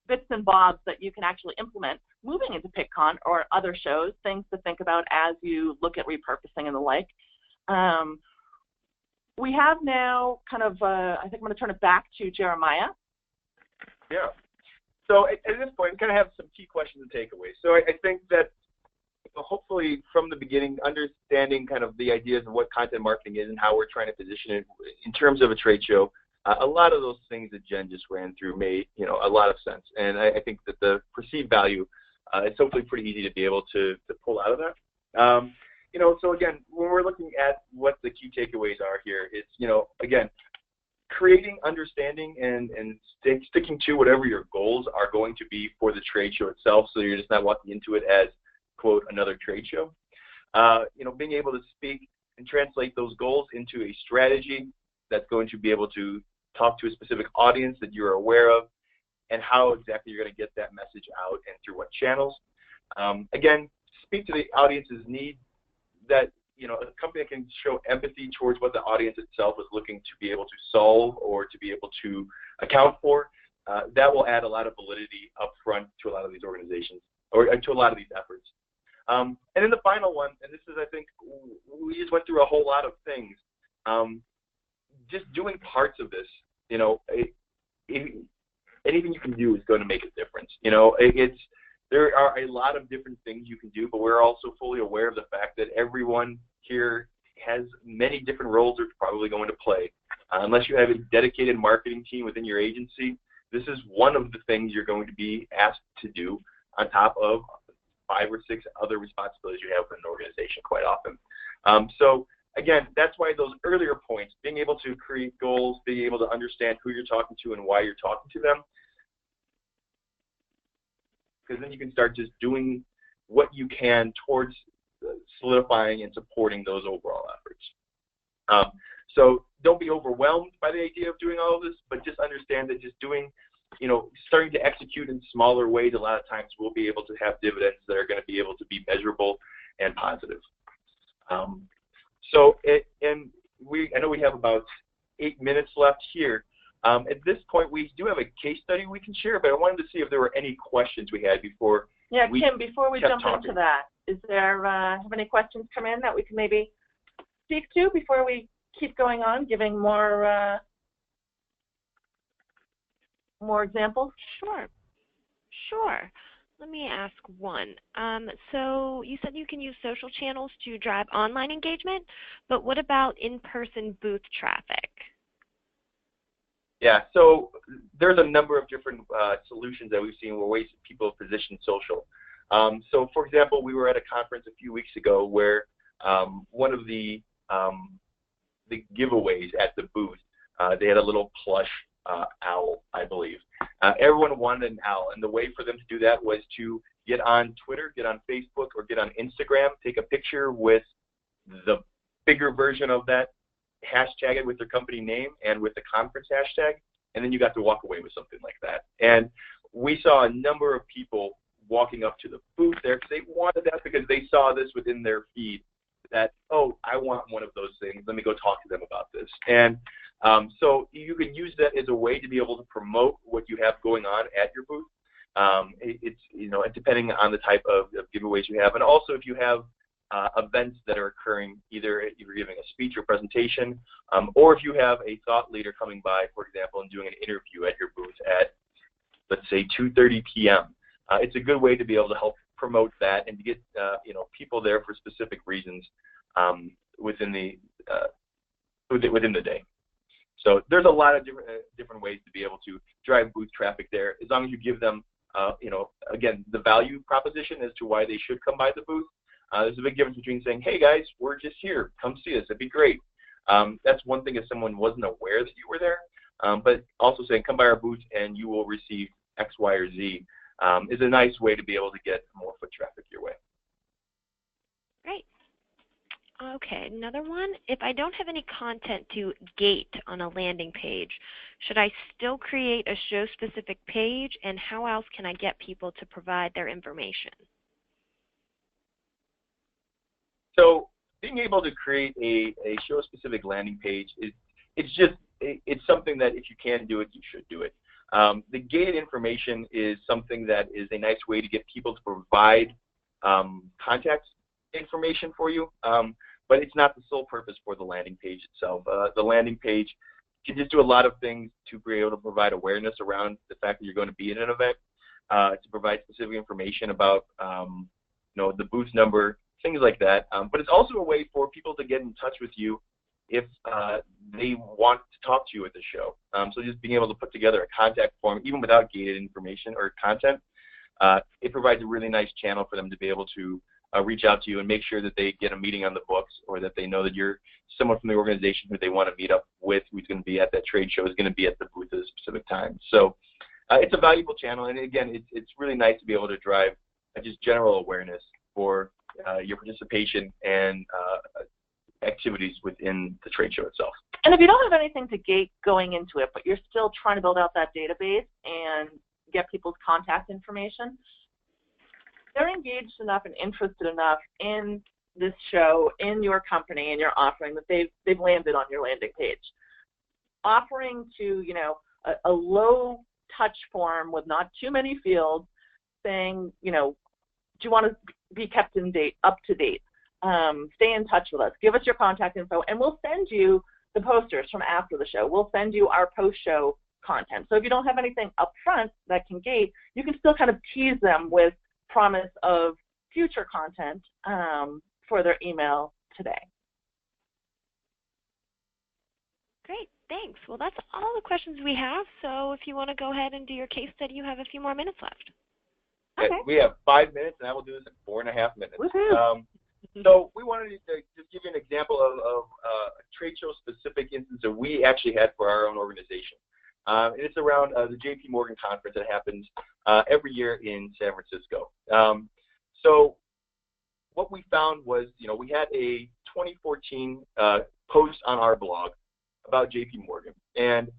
bits and bobs that you can actually implement moving into Pittcon or other shows, things to think about as you look at repurposing and the like. We have now kind of, I think I'm going to turn it back to Jeremiah. Yeah. So at this point, we kind of have some key questions and takeaways. So I think that hopefully from the beginning, understanding kind of the ideas of what content marketing is and how we're trying to position it in terms of a trade show, a lot of those things that Jen just ran through made a lot of sense. And I think that the perceived value is hopefully pretty easy to be able to pull out of that. So again, when we're looking at what the key takeaways are here, it's, again, creating, understanding, and sticking to whatever your goals are going to be for the trade show itself, so you're just not walking into it as, quote, another trade show. Being able to speak and translate those goals into a strategy that's going to be able to talk to a specific audience that you're aware of, and how exactly you're going to get that message out and through what channels. Again, speak to the audience's need, that a company can show empathy towards what the audience itself is looking to be able to solve or to be able to account for. That will add a lot of validity up front to a lot of these organizations, or to a lot of these efforts. And then the final one, and this is, I think, we just went through a whole lot of things. Just doing parts of this, anything you can do is going to make a difference. There are a lot of different things you can do, but we're also fully aware of the fact that everyone here has many different roles they're probably going to play. Unless you have a dedicated marketing team within your agency, this is one of the things you're going to be asked to do on top of 5 or 6 other responsibilities you have in an organization quite often. So again, that's why those earlier points, being able to create goals, being able to understand who you're talking to and why you're talking to them, because then you can start just doing what you can towards solidifying and supporting those overall efforts. So don't be overwhelmed by the idea of doing all of this, but just understand that just doing, starting to execute in smaller ways, a lot of times we'll be able to have dividends that are going to be able to be measurable and positive. I know we have about 8 minutes left here. At this point, we do have a case study we can share, but I wanted to see if there were any questions we had before. Yeah, Kim, before we jump talking into that, is there have any questions come in that we can maybe speak to before we keep going on, giving more examples? Sure. Let me ask one. So you said you can use social channels to drive online engagement, but what about in-person booth traffic? Yeah, so there's a number of different solutions that we've seen where ways people position social. So for example, we were at a conference a few weeks ago where one of the giveaways at the booth, they had a little plush owl, I believe. Everyone wanted an owl, and the way for them to do that was to get on Twitter, get on Facebook, or get on Instagram, take a picture with the bigger version of that, hashtag it with their company name and with the conference hashtag, and then you got to walk away with something like that. And we saw a number of people walking up to the booth there because they wanted that, because they saw this within their feed that, oh, I want one of those things. Let me go talk to them about this. And so you can use that as a way to be able to promote what you have going on at your booth. It's, depending on the type of giveaways you have. And also if you have events that are occurring, either you're giving a speech or presentation, or if you have a thought leader coming by, for example, and doing an interview at your booth at, let's say, 2:30 p.m. It's a good way to be able to help promote that and to get people there for specific reasons within the day. So there's a lot of different ways to be able to drive booth traffic there, as long as you give them, again, the value proposition as to why they should come by the booth. There's a big difference between saying, hey guys, we're just here, come see us, it'd be great. That's one thing if someone wasn't aware that you were there, but also saying, come by our booth and you will receive X, Y, or Z is a nice way to be able to get more foot traffic your way. Great. Okay, another one. If I don't have any content to gate on a landing page, should I still create a show-specific page, and how else can I get people to provide their information? So being able to create a show-specific landing page it's something that if you can do it, you should do it. The gated information is something that is a nice way to get people to provide contact information for you, but it's not the sole purpose for the landing page itself. The landing page can just do a lot of things to be able to provide awareness around the fact that you're going to be at an event, to provide specific information about the booth number, things like that. But it's also a way for people to get in touch with you if they want to talk to you at the show. So just being able to put together a contact form, even without gated information or content, it provides a really nice channel for them to be able to reach out to you and make sure that they get a meeting on the books, or that they know that you're someone from the organization who they want to meet up with, who's going to be at that trade show, is going to be at the booth at a specific time. So it's a valuable channel, and again, it's really nice to be able to drive just general awareness for your participation and activities within the trade show itself. And if you don't have anything to gate going into it, but you're still trying to build out that database and get people's contact information, they're engaged enough and interested enough in this show, in your company, and your offering, that they've landed on your landing page. Offering to, you know, a low touch form with not too many fields, saying, you know, do you want to be kept up to date? Stay in touch with us. Give us your contact info, and we'll send you the posters from after the show. We'll send you our post-show content. So if you don't have anything up front that can gate, you can still kind of tease them with promise of future content for their email today. Great, thanks. Well, that's all the questions we have. So if you want to go ahead and do your case study, you have a few more minutes left. Okay. We have 5 minutes, and I will do this in 4.5 minutes. So we wanted to just give you an example of a trade show specific instance that we actually had for our own organization. And it's around the JP Morgan conference that happens every year in San Francisco. So what we found was, you know, we had a 2014 post on our blog about JP Morgan, and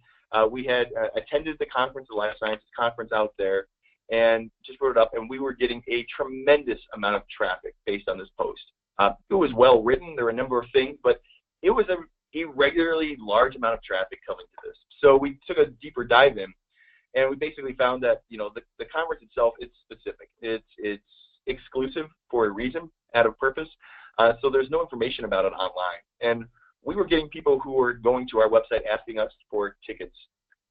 we had attended the conference, the Life Sciences conference out there, and just wrote it up, and we were getting a tremendous amount of traffic based on this post. It was well written. There were a number of things, but it was a irregularly large amount of traffic coming to this. So we took a deeper dive in, and we basically found that, you know, the conference itself, it's specific. It's exclusive for a reason, out of purpose. So there's no information about it online. And we were getting people who were going to our website asking us for tickets,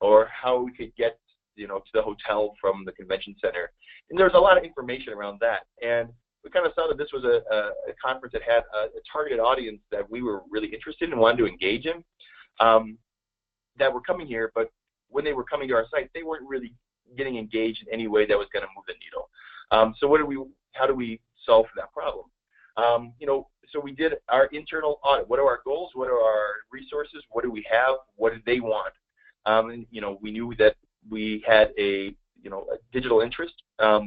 or how we could get, you know, to the hotel from the convention center. And there's a lot of information around that. And we kind of saw that this was a conference that had a targeted audience that we were really interested in and wanted to engage in, that were coming here, but when they were coming to our site, they weren't really getting engaged in any way that was going to move the needle. So how do we solve for that problem? You know, so we did our internal audit. What are our goals? What are our resources? What do we have? What do they want? And, you know, we knew that we had a digital interest.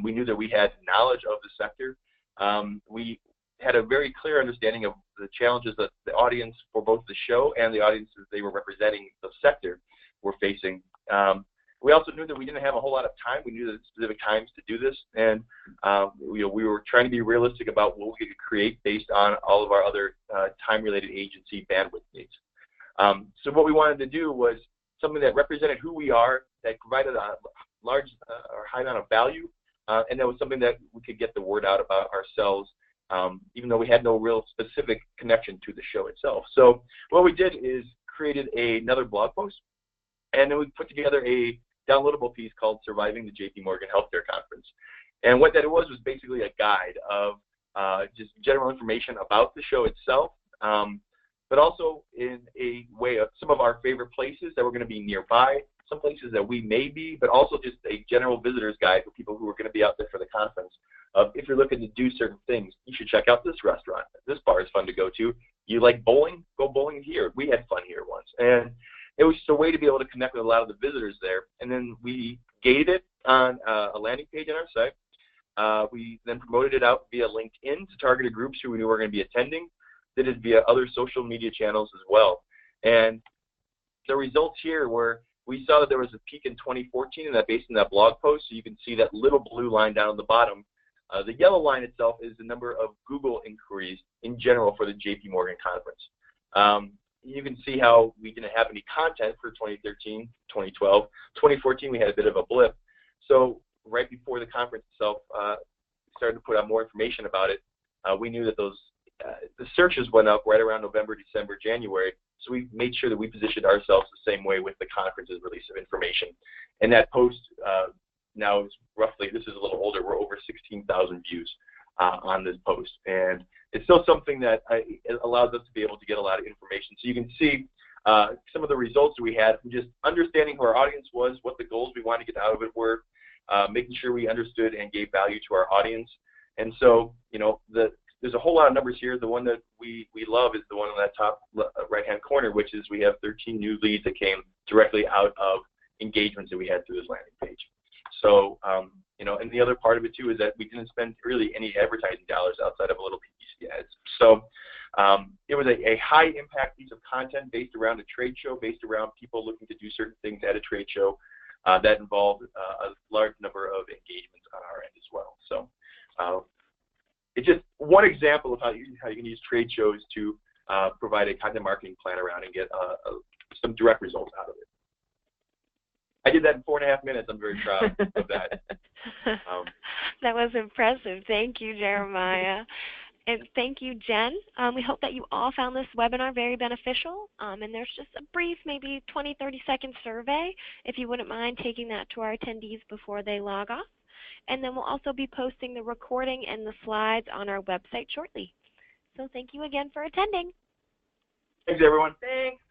We knew that we had knowledge of the sector. We had a very clear understanding of the challenges that the audience for both the show and the audiences they were representing the sector were facing. We also knew that we didn't have a whole lot of time. We knew the specific times to do this, and we were trying to be realistic about what we could create based on all of our other time-related agency bandwidth needs. So what we wanted to do was something that represented who we are, that provided a large or high amount of value, and that was something that we could get the word out about ourselves, even though we had no real specific connection to the show itself. So what we did is created another blog post, and then we put together a downloadable piece called Surviving the JP Morgan Healthcare Conference. And what that was basically a guide of just general information about the show itself, but also in a way of some of our favorite places that were going to be nearby, some places that we may be, but also just a general visitor's guide for people who are going to be out there for the conference. If you're looking to do certain things, you should check out this restaurant. This bar is fun to go to. You like bowling? Go bowling here. We had fun here once. And it was just a way to be able to connect with a lot of the visitors there. And then we gated it on a landing page on our site. We then promoted it out via LinkedIn to targeted groups who we knew were going to be attending. Did it via other social media channels as well. And the results here were, we saw that there was a peak in 2014, and that based on that blog post. So you can see that little blue line down at the bottom. The yellow line itself is the number of Google inquiries in general for the JP Morgan conference. You can see how we didn't have any content for 2013, 2012. 2014, we had a bit of a blip. So right before the conference itself, we started to put out more information about it. We knew that those the searches went up right around November, December, January. So we made sure that we positioned ourselves the same way with the conference's release of information. And that post now is roughly, this is a little older, we're over 16,000 views on this post. And it's still something that it allows us to be able to get a lot of information. So you can see some of the results that we had from just understanding who our audience was, what the goals we wanted to get out of it were, making sure we understood and gave value to our audience. And so, you know, the there's a whole lot of numbers here. The one that we love is the one on that top right-hand corner, which is we have 13 new leads that came directly out of engagements that we had through this landing page. So, you know, and the other part of it too is that we didn't spend really any advertising dollars outside of a little PPC ads. So it was a high impact piece of content based around a trade show, based around people looking to do certain things at a trade show that involved a large number of engagements on our end as well. So it's just one example of how you can use trade shows to provide a content marketing plan around and get some direct results out of it. I did that in 4.5 minutes. I'm very proud of that. That was impressive. Thank you, Jeremiah. And thank you, Jen. We hope that you all found this webinar very beneficial. And there's just a brief, maybe 20, 30-second survey, if you wouldn't mind taking that to our attendees before they log off. And then we'll also be posting the recording and the slides on our website shortly. So thank you again for attending. Thanks, everyone. Thanks.